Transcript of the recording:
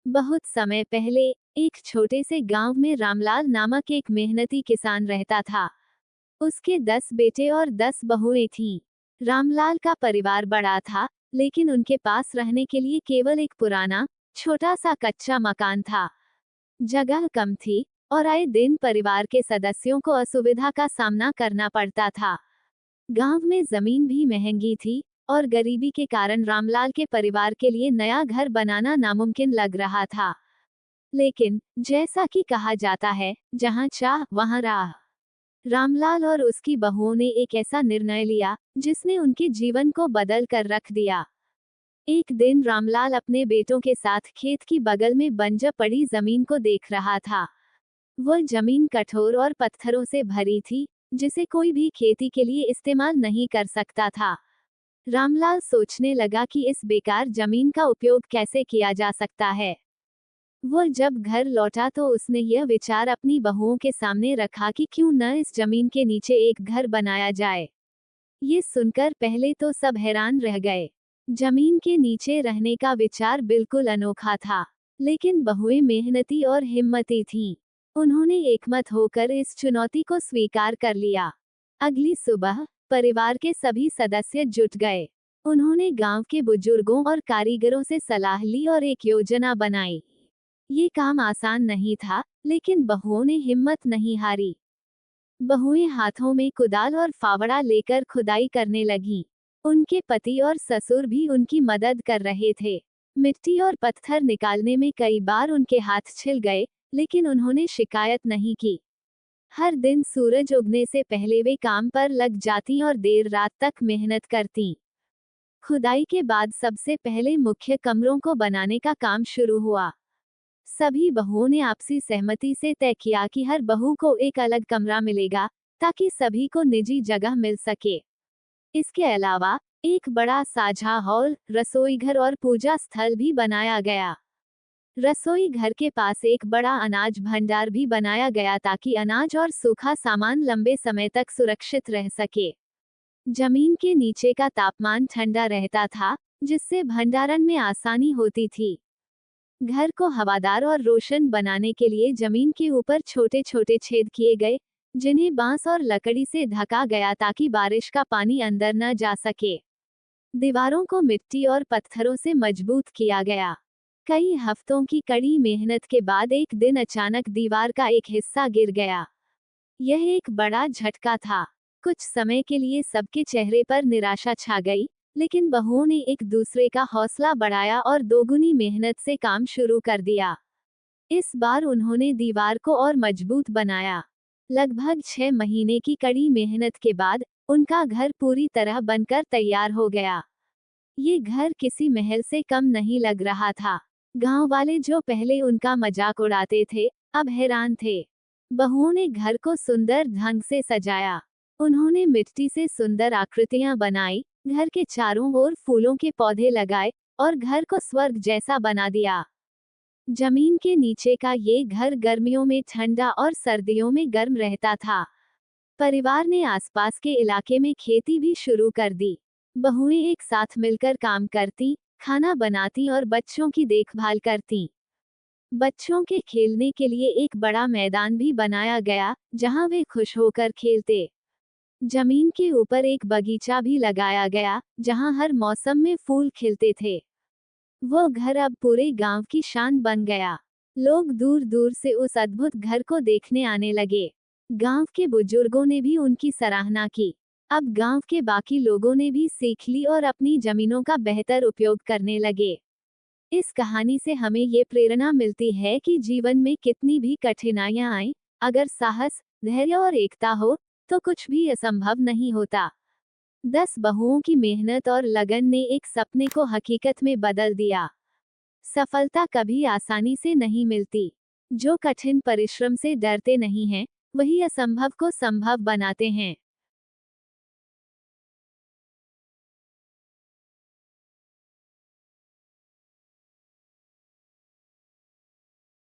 बहुत समय पहले एक छोटे से गांव में रामलाल नामक एक मेहनती किसान रहता था। उसके 10 बेटे और 10 बहुएं थीं। रामलाल का परिवार बड़ा था, लेकिन उनके पास रहने के लिए केवल एक पुराना छोटा सा कच्चा मकान था। जगह कम थी और आए दिन परिवार के सदस्यों को असुविधा का सामना करना पड़ता था। गांव में जमीन भी महंगी थी और गरीबी के कारण रामलाल के परिवार के लिए नया घर बनाना नामुमकिन लग रहा था। लेकिन जैसा कि कहा जाता है, जहां चाह वहां राह। रामलाल और उसकी बहुओं ने एक ऐसा निर्णय लिया जिसने उनके जीवन को बदल कर रख दिया। एक दिन रामलाल अपने बेटों के साथ खेत की बगल में बंजर पड़ी जमीन को देख रहा था। वह जमीन कठोर और पत्थरों से भरी थी, जिसे कोई भी खेती के लिए इस्तेमाल नहीं कर सकता था। रामलाल सोचने लगा कि इस बेकार जमीन का उपयोग कैसे किया जा सकता है। वह जब घर लौटा तो उसने यह विचार अपनी बहुओं के सामने रखा कि क्यों न इस जमीन के नीचे एक घर बनाया जाए। ये सुनकर पहले तो सब हैरान रह गए। जमीन के नीचे रहने का विचार बिल्कुल अनोखा था, लेकिन बहुएं मेहनती और हिम्मती थीं। उन्होंने एकमत होकर इस चुनौती को स्वीकार कर लिया। अगली सुबह परिवार के सभी सदस्य जुट गए। उन्होंने गांव के बुजुर्गों और कारीगरों से सलाह ली और एक योजना बनाई। ये काम आसान नहीं था, लेकिन बहुओं ने हिम्मत नहीं हारी। बहुएं हाथों में कुदाल और फावड़ा लेकर खुदाई करने लगीं। उनके पति और ससुर भी उनकी मदद कर रहे थे। मिट्टी और पत्थर निकालने में कई बार उनके हाथ छिल गए, लेकिन उन्होंने शिकायत नहीं की। हर दिन सूरज उगने से पहले वे काम पर लग जातीं और देर रात तक मेहनत करतीं। खुदाई के बाद सबसे पहले मुख्य कमरों को बनाने का काम शुरू हुआ। सभी बहुओं ने आपसी सहमति से तय किया कि हर बहू को एक अलग कमरा मिलेगा, ताकि सभी को निजी जगह मिल सके। इसके अलावा एक बड़ा साझा हॉल, रसोई घर और पूजा स्थल भी बनाया गया। रसोई घर के पास एक बड़ा अनाज भंडार भी बनाया गया ताकि अनाज और सूखा सामान लंबे समय तक सुरक्षित रह सके। जमीन के नीचे का तापमान ठंडा रहता था, जिससे भंडारण में आसानी होती थी। घर को हवादार और रोशन बनाने के लिए जमीन के ऊपर छोटे छोटे छेद किए गए, जिन्हें बांस और लकड़ी से ढका गया ताकि बारिश का पानी अंदर न जा सके। दीवारों को मिट्टी और पत्थरों से मजबूत किया गया। कई हफ्तों की कड़ी मेहनत के बाद एक दिन अचानक दीवार का एक हिस्सा गिर गया। यह एक बड़ा झटका था। कुछ समय के लिए सबके चेहरे पर निराशा छा गई, लेकिन बहुओं ने एक दूसरे का हौसला बढ़ाया और दोगुनी मेहनत से काम शुरू कर दिया। इस बार उन्होंने दीवार को और मजबूत बनाया। लगभग 6 महीने की कड़ी मेहनत के बाद उनका घर पूरी तरह बनकर तैयार हो गया। ये घर किसी महल से कम नहीं लग रहा था। गांव वाले जो पहले उनका मजाक उड़ाते थे, अब हैरान थे। बहुओं ने घर को सुंदर ढंग से सजाया। उन्होंने मिट्टी से सुंदर आकृतियां बनाई, घर के चारों ओर फूलों के पौधे लगाए और घर को स्वर्ग जैसा बना दिया। जमीन के नीचे का ये घर गर्मियों में ठंडा और सर्दियों में गर्म रहता था। परिवार ने आसपास के इलाके में खेती भी शुरू कर दी। बहुएं एक साथ मिलकर काम करती, खाना बनाती और बच्चों की देखभाल करती। बच्चों के खेलने के लिए एक बड़ा मैदान भी बनाया गया, जहां वे खुश होकर खेलते। जमीन के ऊपर एक बगीचा भी लगाया गया, जहां हर मौसम में फूल खिलते थे। वो घर अब पूरे गांव की शान बन गया। लोग दूर दूर से उस अद्भुत घर को देखने आने लगे। गांव के बुजुर्गों ने भी उनकी सराहना की। अब गांव के बाकी लोगों ने भी सीख ली और अपनी जमीनों का बेहतर उपयोग करने लगे। इस कहानी से हमें ये प्रेरणा मिलती है कि जीवन में कितनी भी कठिनाइयां आएं, अगर साहस, धैर्य और एकता हो, तो कुछ भी असंभव नहीं होता। 10 बहुओं की मेहनत और लगन ने एक सपने को हकीकत में बदल दिया। सफलता कभी आसानी से नहीं मिलती। जो कठिन परिश्रम से डरते नहीं हैं, वही असंभव को संभव बनाते हैं।